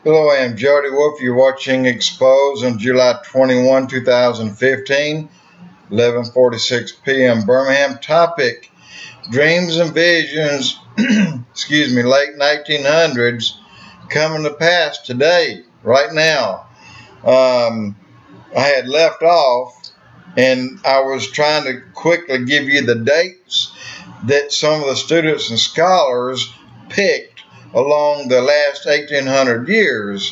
Hello, I am Jody Wolf. You're watching EXPOZ on July 21, 2015, 11:46 p.m. Birmingham. Topic: Dreams and visions, late 1900s coming to pass today, right now. I had left off and I was trying to quickly give you the dates that some of the students and scholars picked along the last 1800 years.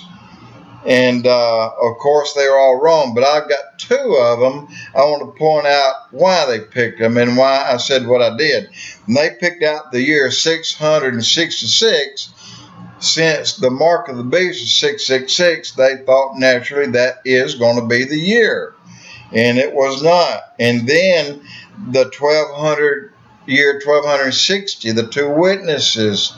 And of course they were all wrong, but I've got two of them. I want to point out why they picked them and why I said what I did. And they picked out the year 666. Since the mark of the beast is 666, they thought naturally that is going to be the year, and it was not. And then the 1260, the two witnesses.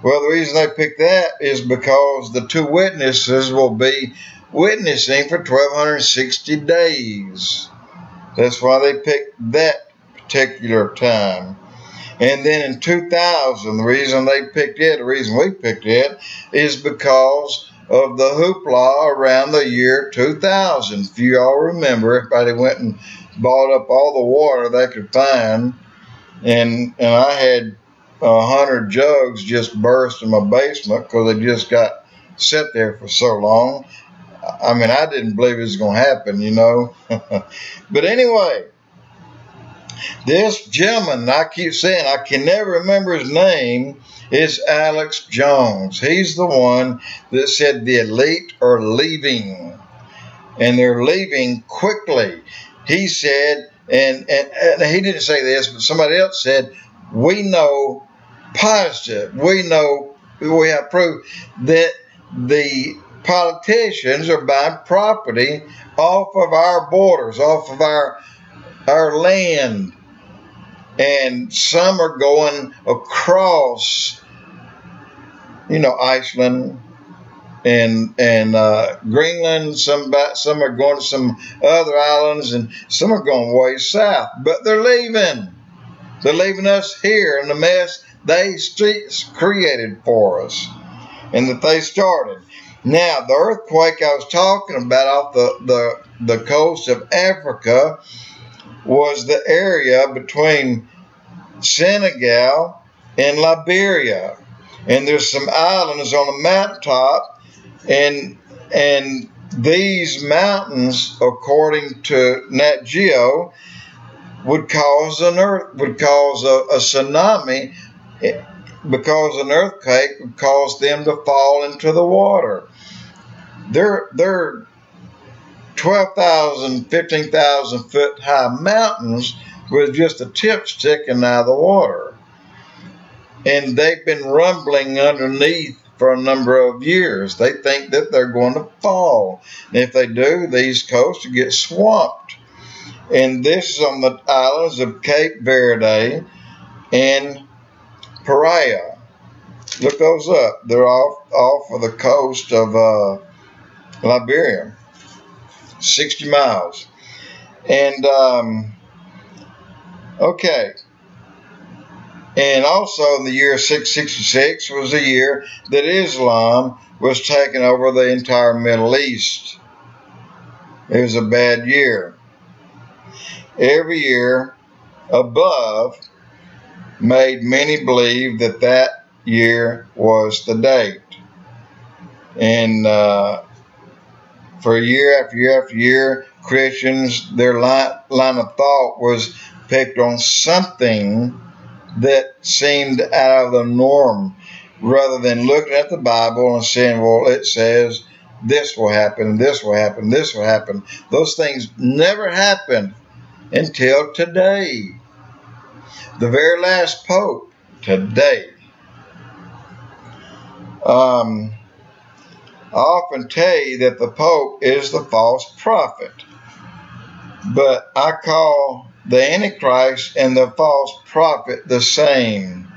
Well, the reason they picked that is because the two witnesses will be witnessing for 1260 days. That's why they picked that particular time. And then in 2000, the reason they picked it, the reason we picked it, is because of the hoopla around the year 2000. If you all remember, everybody went and bought up all the water they could find, and I had 100 jugs just burst in my basement because they just got set there for so long. I mean, I didn't believe it was going to happen, you know. But anyway, this gentleman, I keep saying I can never remember his name, is Alex Jones. He's the one that said the elite are leaving, and they're leaving quickly. He said, and he didn't say this, but somebody else said, we know positive, we have proof that the politicians are buying property off of our borders, off of our land, and some are going across, Iceland and Greenland. Some are going to some other islands, and some are going way south. But they're leaving. They're leaving us here in the mess they created for us, and that they started. Now, the earthquake I was talking about off the coast of Africa was the area between Senegal and Liberia. And there's some islands on the mountaintop, and these mountains, according to Nat Geo, would cause a tsunami, because an earthquake would cause them to fall into the water. They're 12,000, 15,000 foot high mountains with just the tip sticking out of the water. And they've been rumbling underneath for a number of years. They think that they're going to fall. And if they do, the East Coast will get swamped. And this is on the islands of Cape Verde and Paria. Look those up. They're off of the coast of Liberia. 60 miles. And, okay. And also in the year 666 was the year that Islam was taking over the entire Middle East. It was a bad year. Every year above made many believe that that year was the date. And for year after year after year, Christians, their line of thought was picked on something that seemed out of the norm, rather than looking at the Bible and saying, well, it says this will happen, this will happen, this will happen. Those things never happened until today. The very last pope today. I often tell you that the Pope is the false prophet, but I call the Antichrist and the false prophet the same.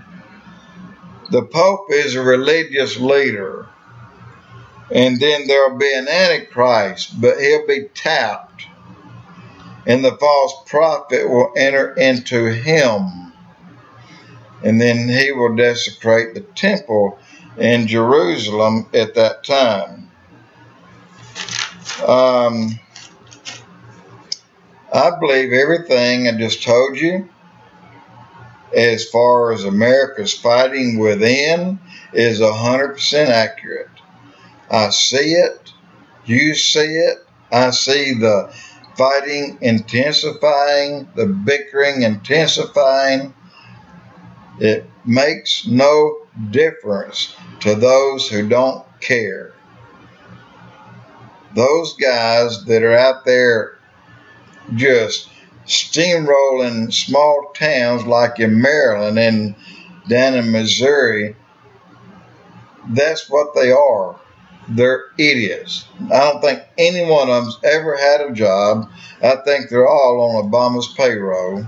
The Pope is a religious leader, and then there will be an Antichrist, but he'll be tapped, and the false prophet will enter into him, and then he will desecrate the temple in Jerusalem at that time. I believe everything I just told you as far as America's fighting within is 100% accurate. I see it. You see it. I see the fighting intensifying, the bickering intensifying. It makes no difference to those who don't care. Those guys that are out there just steamrolling small towns like in Maryland and down in Missouri, that's what they are. They're idiots. I don't think any one of them's ever had a job. I think they're all on Obama's payroll.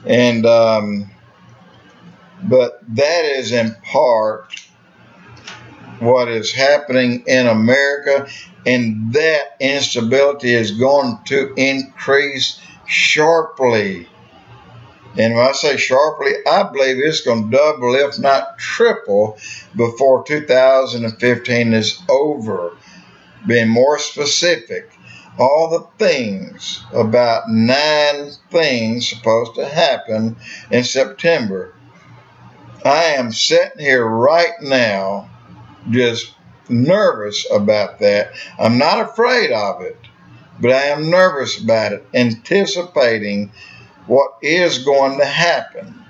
And but that is in part what is happening in America, and that instability is going to increase sharply. And when I say sharply, I believe it's going to double, if not triple, before 2015 is over. Being more specific, all the things, about 9 things supposed to happen in September. I am sitting here right now just nervous about that. I'm not afraid of it, but I am nervous about it, anticipating what is going to happen.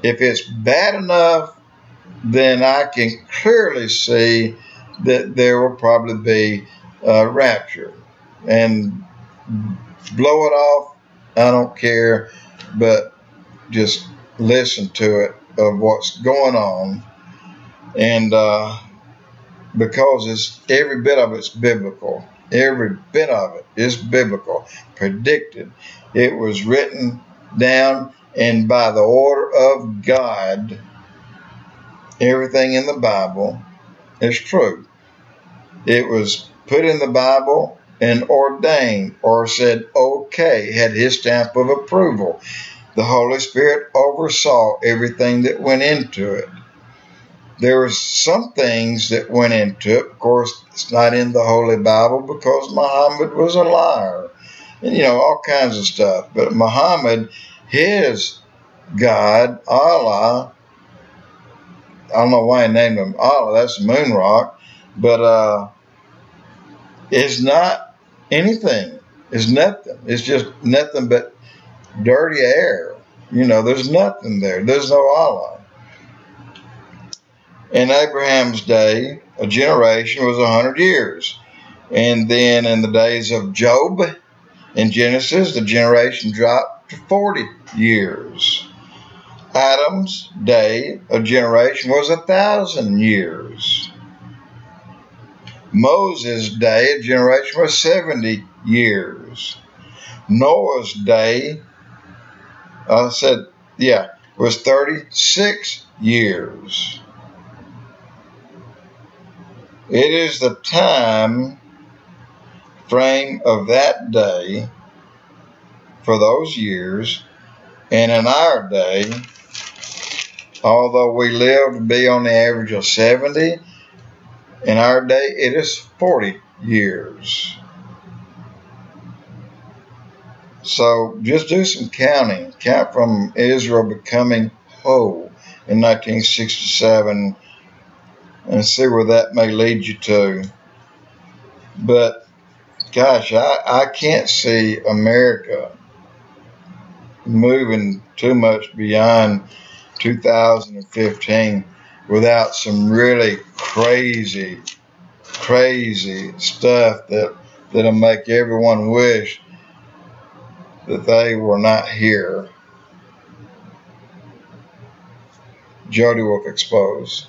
If it's bad enough, then I can clearly see that there will probably be a rapture. And blow it off, I don't care, but just listen to it of what's going on. And because it's every bit of it's biblical. Every bit of it is biblical, predicted. It was written down, and by the order of God, everything in the Bible is true. It was put in the Bible and ordained, or said okay, had his stamp of approval. The Holy Spirit oversaw everything that went into it. There were some things that went into it. Of course, it's not in the Holy Bible because Muhammad was a liar. And, all kinds of stuff. But Muhammad, his God, Allah, I don't know why he named him Allah, that's the moon rock, but it's not anything. It's nothing. It's just nothing but dirty air. There's nothing there. There's no Allah. In Abraham's day, a generation was 100 years. And then in the days of Job, in Genesis, the generation dropped to 40 years. Adam's day, a generation was 1,000 years. Moses' day, a generation was 70 years. Noah's day, was 36 years. It is the time frame of that day for those years, and in our day, although we live to be on the average of 70, in our day it is 40 years. So just do some counting. Count from Israel becoming whole in 1967 and see where that may lead you to. But gosh, I can't see America moving too much beyond 2015 without some really crazy stuff that'll make everyone wish that they were not here. Jody Wolf EXPOZ.